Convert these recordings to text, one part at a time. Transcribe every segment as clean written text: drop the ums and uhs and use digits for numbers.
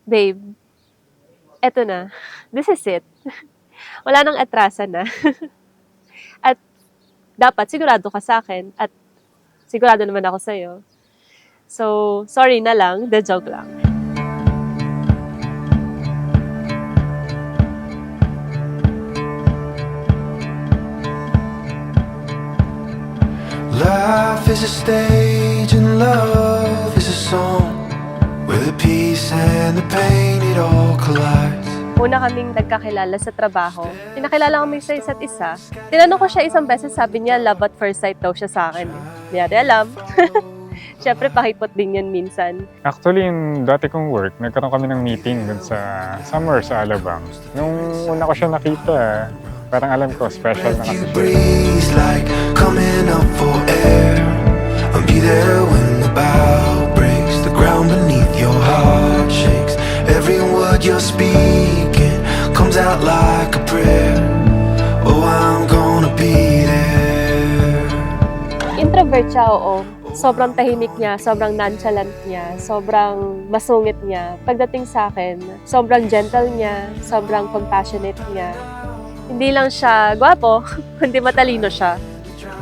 Babe, eto na. This is it. Wala nang atrasan na. At dapat sigurado ka sa akin at sigurado naman ako sa'yo. So, sorry na lang, the joke lang. Life is a stage and love is a song where the peace and the pain it all collides. Una kaming nagkakilala sa trabaho. Pinakilala kami sa isa't isa. Tinanong ko siya isang beses, sabi niya love at first sight daw siya sa akin. Hindi natin alam. Siyempre, pakipot din yun minsan. Actually, yung dati kong work, nagkaroon kami ng meeting dun sa summer sa Alabang. Nung una ko siya nakita, parang alam ko, special na kasi You siya. breathe like coming up for air. I'll be there when the bow breaks, the ground beneath your heart shakes. Every word you're speaking comes out like a prayer. Oh, I'm gonna be there. Introvert siya, oo. Sobrang tahimik niya, sobrang nonchalant niya, sobrang masungit niya. Pagdating sa akin, sobrang gentle niya, sobrang compassionate niya. Hindi lang siya gwapo, kundi matalino siya.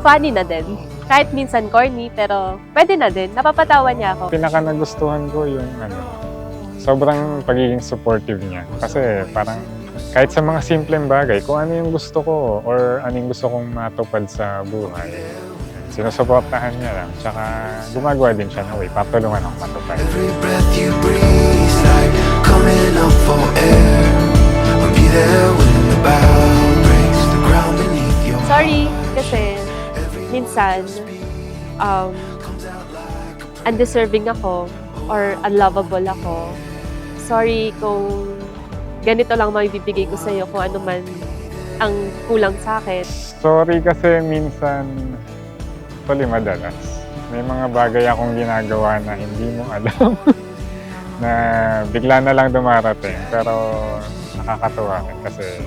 Funny na din. Kahit minsan corny, pero pwede na din. Napapatawa niya ako. Pinaka nagustuhan ko yung sobrang pagiging supportive niya. Kasi parang kahit sa mga simpleng bagay, kung ano yung gusto ko or ano yung gusto kong matupad sa buhay, sinusuportahan niya lang. Tsaka gumagawa din siya ng way, patulungan akong matupad. Every breath you breathe like coming up for air. I'll be there when the bow breaks, the ground beneath your Sorry, kasi minsan, undeserving ako or unlovable ako. Sorry kung ganito lang maibibigay ko sa'yo kung ano man ang kulang sa akin. Sorry kasi minsan, actually madalas, may mga bagay akong ginagawa na hindi mo alam na bigla na lang dumarating. Pero nakakatuwa rin kasi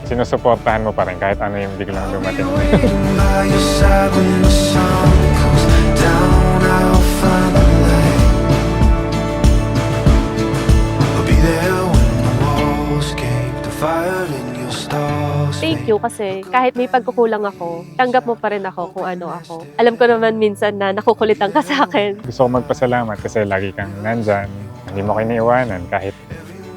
sinusuportahan mo pa rin kahit ano yung biglang dumating. waiting by your side when the sun goes down. I'll find the light. I'll be there when the walls cave, the fire in your stars. Thank you kasi kahit may pagkukulang ako, tanggap mo pa rin ako kung ano ako. Alam ko naman minsan na nakukulitan ka sa akin. Gusto ko magpasalamat kasi lagi kang nandyan, hindi mo ko iniiwanan kahit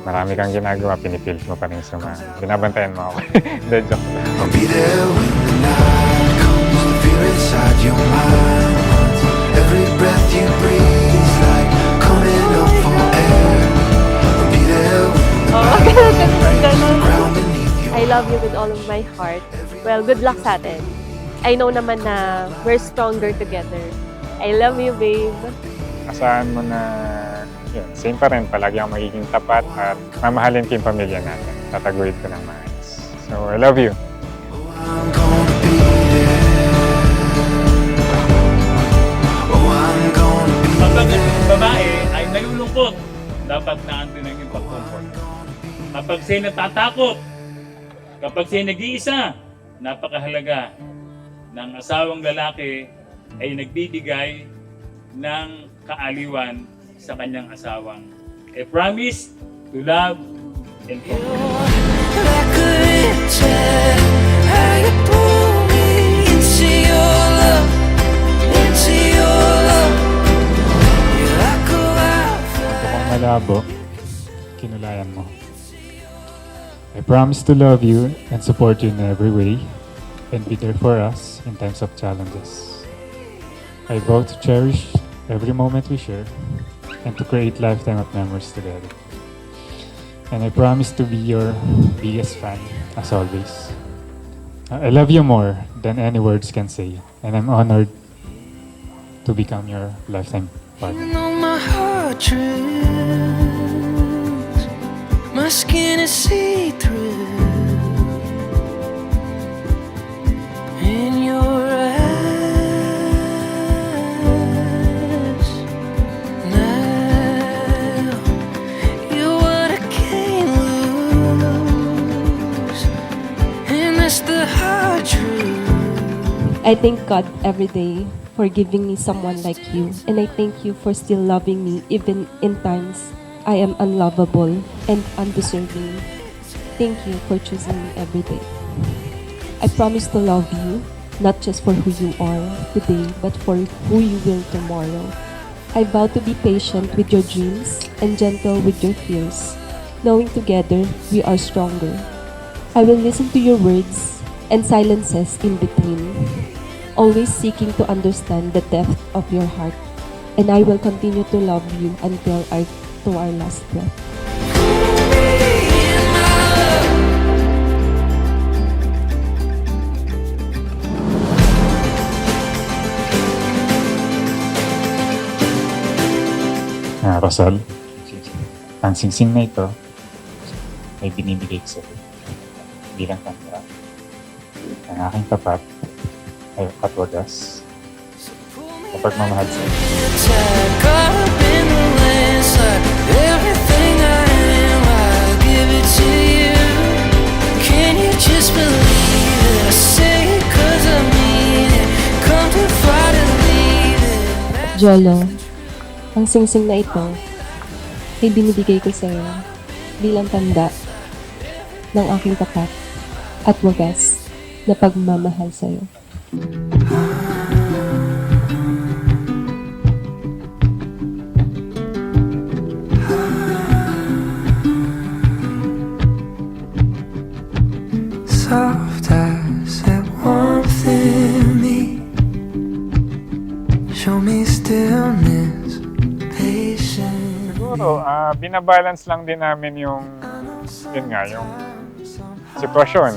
marami kang ginagawa, pinipilit mo pa rin sumama. Binabantayan mo ako. Hindi, joke lang. I'll be there when the night comes, the fear inside your mind runs. Every breath you breathe like coming up for air. I'll be there when the Oh, bow ganun, breaks, the ganun. ground beneath your I love you with all of my heart. Well, good luck sa atin. I know naman na we're stronger together. I love you, babe. Asahan mo na yun, same pa rin, palagi akong magiging tapat at mamahalin ko yung pamilya natin. Tataguin ko ng maayos. So, I love you. I'm gonna be there. Oh, I'm gonna be Kapag ang babae ay nalulungkot, dapat naandun ang yung pag-comfort. Kapag siya'y natatakot, kapag siya'y nag-iisa, napakahalaga ng asawang lalaki ay nagbibigay ng kaaliwan sa kanyang asawang. I promise to love and comfort. like a river. How you pull me into your love, into your love. You're like a wildfire. Mukhang malabo, kinulayan mo. I promise to love you and support you in every way and be there for us in times of challenges. I vow to cherish every moment we share and to create lifetime of memories together. And I promise to be your biggest fan, as always. I love you more than any words can say, and I'm honored to become your lifetime partner. You know my heart trembles, my skin is see-through. In your eyes, now you're what I can't lose, and that's the hard truth. I thank God every day for giving me someone like you, and I thank you for still loving me even in times I am unlovable and undeserving, thank you for choosing me every day. I promise to love you, not just for who you are today, but for who you will tomorrow. I vow to be patient with your dreams and gentle with your fears, knowing together we are stronger. I will listen to your words and silences in between, always seeking to understand the depth of your heart, and I will continue to love you until our last breath. Rosal, ang singsing na ito ay binibigay ko sa iyo bilang tanda ng aking tapat ay katwagas sa pagmamahal sa iyo. Caught up in the landslide, everything I am, I give it to you. Can you just believe it? I say it 'cause I mean it. Come to fight and leave it. Jolo, ang singsing na ito ay binibigay ko sa iyo bilang tanda ng aking tapat at wagas na pagmamahal sa iyo. Soft eyes, that warmth in me. Show me stillness, patience. Siguro, binabalance lang din namin yung yung sitwasyon.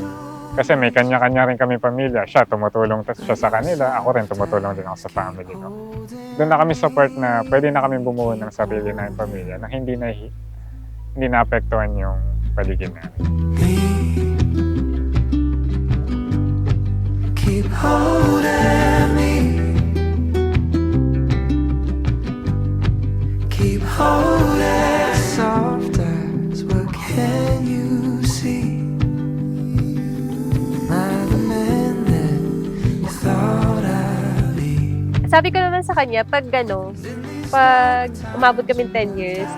Kasi may kanya-kanya rin kami pamilya. Siya, tumutulong siya sa kanila. Ako rin, tumutulong din ako sa family ko. Doon na kami sa part na pwede na kami bumuo ng sarili na yung pamilya na hindi naapektuhan yung paligid namin. Keep holding me. Keep holding. Soft eyes, what can you see? Am I the man that you thought I'd be? Sabi ko naman sa kanya, pag umabot kami 10 years,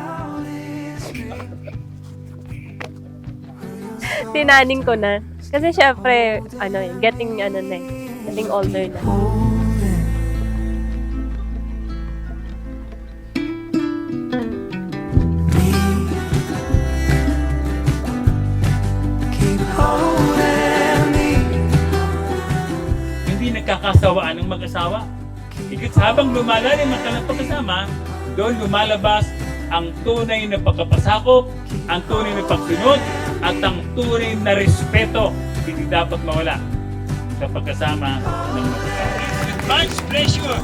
tinaning ko na. Kasi syempre, getting older na. Keep holding me. Hindi nagkakasawaan ng mag-asawa. Higit habang lumalalim ang kanilang pagkasama, doon lumalabas ang tunay na pagkapasakop, ang tunay na pagsunod, at ang tunay na respeto. Hindi dapat mawala sa pagkasama ng mag-asawa. With much pleasure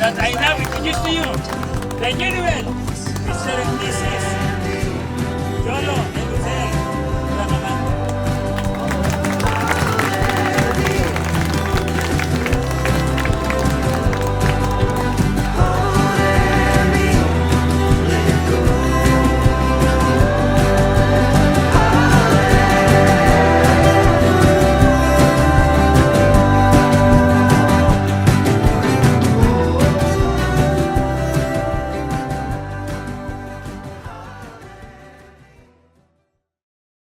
that I now introduce to you the genuine Mr. and Mrs. Jolo